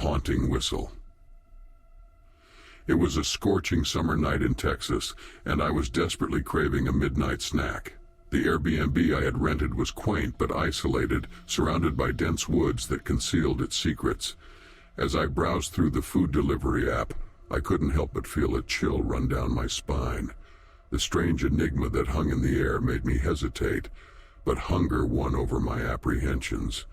haunting whistle. It was a scorching summer night in Texas, and I was desperately craving a midnight snack. The Airbnb I had rented was quaint but isolated, surrounded by dense woods that concealed its secrets. As I browsed through the food delivery app, I couldn't help but feel a chill run down my spine. The strange enigma that hung in the air made me hesitate, but hunger won over my apprehensions.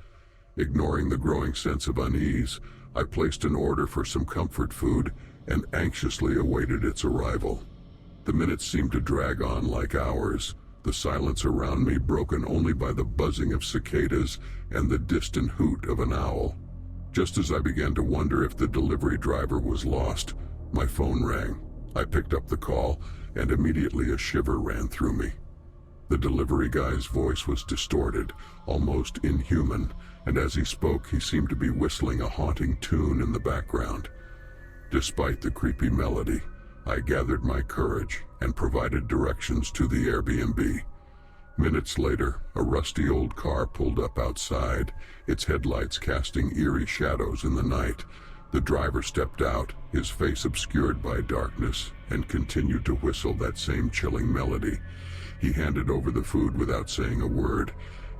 Ignoring the growing sense of unease, I placed an order for some comfort food and anxiously awaited its arrival. The minutes seemed to drag on like hours, the silence around me broken only by the buzzing of cicadas and the distant hoot of an owl. Just as I began to wonder if the delivery driver was lost, my phone rang. I picked up the call, and immediately a shiver ran through me. The delivery guy's voice was distorted, almost inhuman, and as he spoke, he seemed to be whistling a haunting tune in the background. Despite the creepy melody, I gathered my courage and provided directions to the Airbnb. Minutes later, a rusty old car pulled up outside, its headlights casting eerie shadows in the night. The driver stepped out, his face obscured by darkness, and continued to whistle that same chilling melody. He handed over the food without saying a word,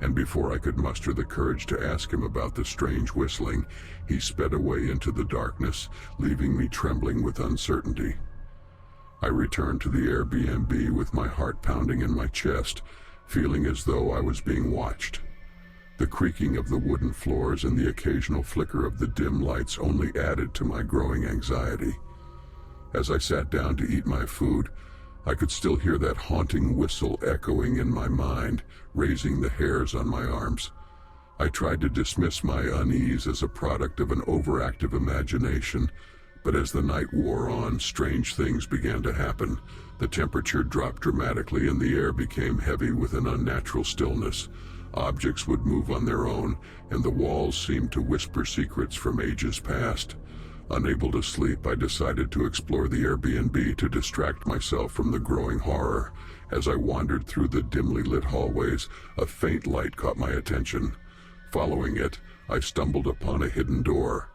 and before I could muster the courage to ask him about the strange whistling, he sped away into the darkness, leaving me trembling with uncertainty. I returned to the Airbnb with my heart pounding in my chest, feeling as though I was being watched. The creaking of the wooden floors and the occasional flicker of the dim lights only added to my growing anxiety. As I sat down to eat my food, I could still hear that haunting whistle echoing in my mind, raising the hairs on my arms. I tried to dismiss my unease as a product of an overactive imagination, but as the night wore on, strange things began to happen. The temperature dropped dramatically and the air became heavy with an unnatural stillness. Objects would move on their own, and the walls seemed to whisper secrets from ages past. Unable to sleep, I decided to explore the Airbnb to distract myself from the growing horror. As I wandered through the dimly lit hallways, a faint light caught my attention. Following it, I stumbled upon a hidden door.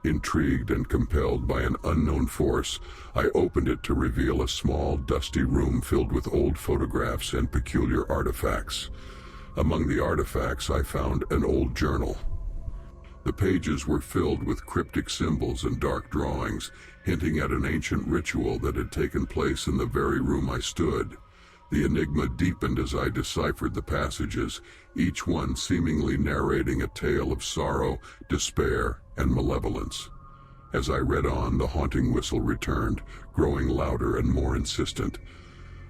Intrigued and compelled by an unknown force, I opened it to reveal a small, dusty room filled with old photographs and peculiar artifacts. Among the artifacts, I found an old journal. The pages were filled with cryptic symbols and dark drawings, hinting at an ancient ritual that had taken place in the very room I stood. The enigma deepened as I deciphered the passages, each one seemingly narrating a tale of sorrow, despair, and malevolence. As I read on, the haunting whistle returned, growing louder and more insistent.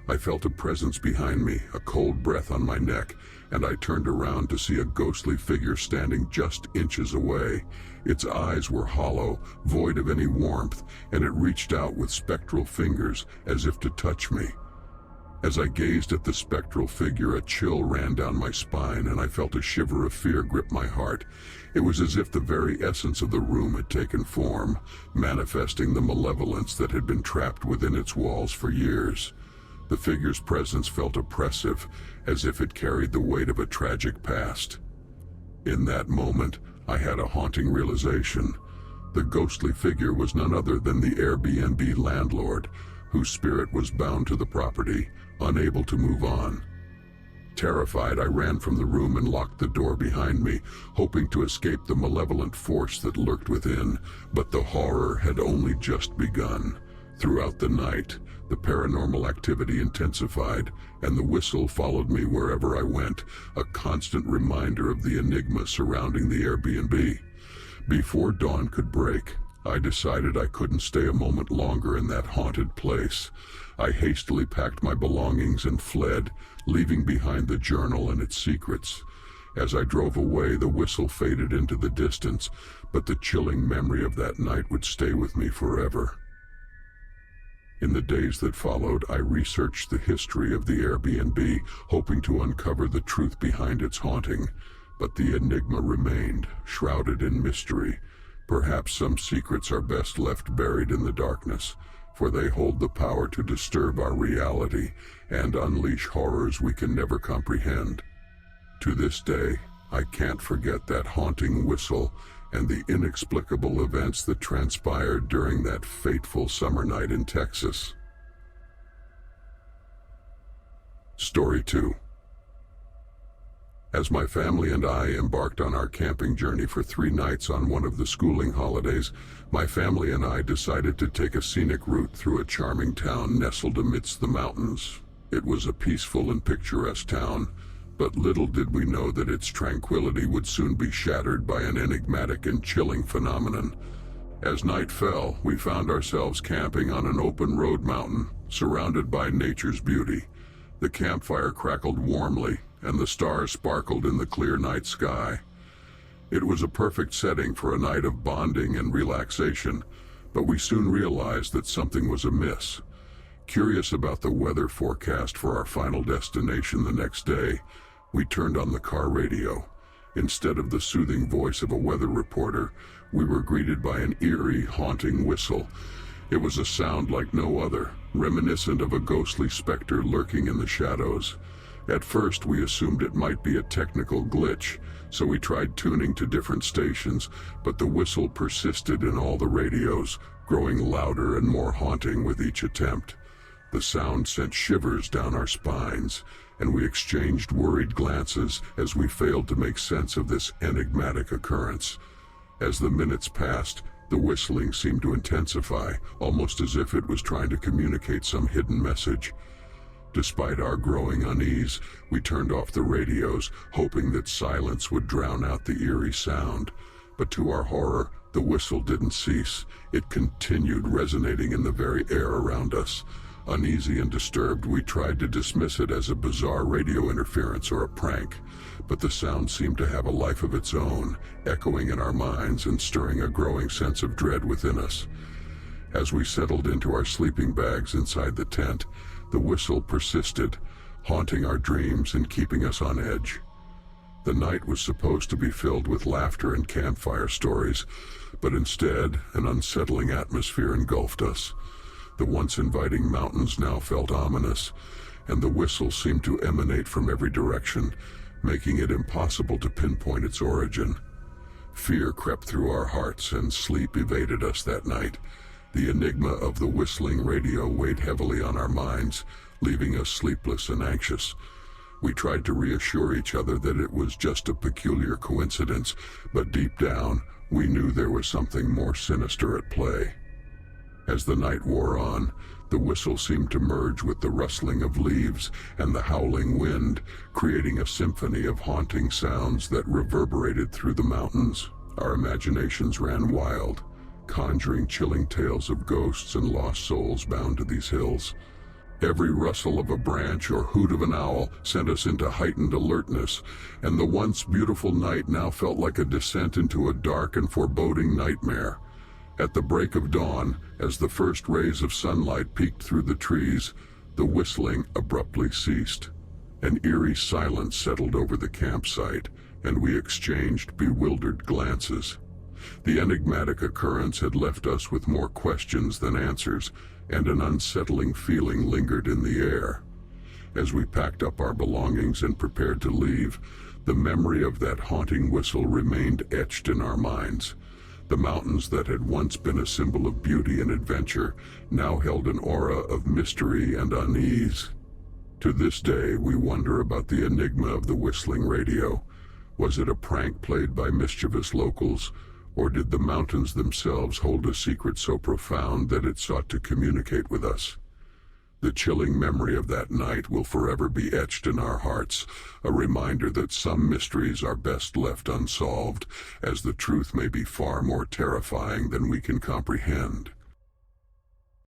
I felt a presence behind me, a cold breath on my neck, and I turned around to see a ghostly figure standing just inches away. Its eyes were hollow, void of any warmth, and it reached out with spectral fingers as if to touch me. As I gazed at the spectral figure, a chill ran down my spine and I felt a shiver of fear grip my heart. It was as if the very essence of the room had taken form, manifesting the malevolence that had been trapped within its walls for years. The figure's presence felt oppressive, as if it carried the weight of a tragic past. In that moment, I had a haunting realization. The ghostly figure was none other than the Airbnb landlord, whose spirit was bound to the property, unable to move on. Terrified, I ran from the room and locked the door behind me, hoping to escape the malevolent force that lurked within, but the horror had only just begun. Throughout the night, the paranormal activity intensified, and the whistle followed me wherever I went, a constant reminder of the enigma surrounding the Airbnb. Before dawn could break, I decided I couldn't stay a moment longer in that haunted place. I hastily packed my belongings and fled, leaving behind the journal and its secrets. As I drove away, the whistle faded into the distance, but the chilling memory of that night would stay with me forever. In the days that followed, I researched the history of the Airbnb, hoping to uncover the truth behind its haunting. But the enigma remained, shrouded in mystery. Perhaps some secrets are best left buried in the darkness, for they hold the power to disturb our reality and unleash horrors we can never comprehend. To this day, I can't forget that haunting whistle and the inexplicable events that transpired during that fateful summer night in Texas. Story 2. As my family and I embarked on our camping journey for 3 nights on one of the schooling holidays, my family and I decided to take a scenic route through a charming town nestled amidst the mountains. It was a peaceful and picturesque town, but little did we know that its tranquility would soon be shattered by an enigmatic and chilling phenomenon. As night fell, we found ourselves camping on an open road mountain, surrounded by nature's beauty. The campfire crackled warmly, and the stars sparkled in the clear night sky. It was a perfect setting for a night of bonding and relaxation, but we soon realized that something was amiss. Curious about the weather forecast for our final destination the next day, we turned on the car radio. Instead of the soothing voice of a weather reporter, we were greeted by an eerie, haunting whistle. It was a sound like no other, reminiscent of a ghostly specter lurking in the shadows. At first, we assumed it might be a technical glitch, so we tried tuning to different stations, but the whistle persisted in all the radios, growing louder and more haunting with each attempt. The sound sent shivers down our spines, and we exchanged worried glances as we failed to make sense of this enigmatic occurrence. As the minutes passed, the whistling seemed to intensify, almost as if it was trying to communicate some hidden message. Despite our growing unease, we turned off the radios, hoping that silence would drown out the eerie sound. But to our horror, the whistle didn't cease. It continued resonating in the very air around us. Uneasy and disturbed, we tried to dismiss it as a bizarre radio interference or a prank, but the sound seemed to have a life of its own, echoing in our minds and stirring a growing sense of dread within us. As we settled into our sleeping bags inside the tent, the whistle persisted, haunting our dreams and keeping us on edge. The night was supposed to be filled with laughter and campfire stories, but instead, an unsettling atmosphere engulfed us. The once inviting mountains now felt ominous, and the whistle seemed to emanate from every direction, making it impossible to pinpoint its origin. Fear crept through our hearts, and sleep evaded us that night. The enigma of the whistling radio weighed heavily on our minds, leaving us sleepless and anxious. We tried to reassure each other that it was just a peculiar coincidence, but deep down, we knew there was something more sinister at play. As the night wore on, the whistle seemed to merge with the rustling of leaves and the howling wind, creating a symphony of haunting sounds that reverberated through the mountains. Our imaginations ran wild, conjuring chilling tales of ghosts and lost souls bound to these hills. Every rustle of a branch or hoot of an owl sent us into heightened alertness, and the once beautiful night now felt like a descent into a dark and foreboding nightmare. At the break of dawn, as the first rays of sunlight peeked through the trees, the whistling abruptly ceased. An eerie silence settled over the campsite, and we exchanged bewildered glances. The enigmatic occurrence had left us with more questions than answers, and an unsettling feeling lingered in the air. As we packed up our belongings and prepared to leave, the memory of that haunting whistle remained etched in our minds. The mountains that had once been a symbol of beauty and adventure now held an aura of mystery and unease. To this day, we wonder about the enigma of the whistling radio. Was it a prank played by mischievous locals, or did the mountains themselves hold a secret so profound that it sought to communicate with us? The chilling memory of that night will forever be etched in our hearts, a reminder that some mysteries are best left unsolved, as the truth may be far more terrifying than we can comprehend.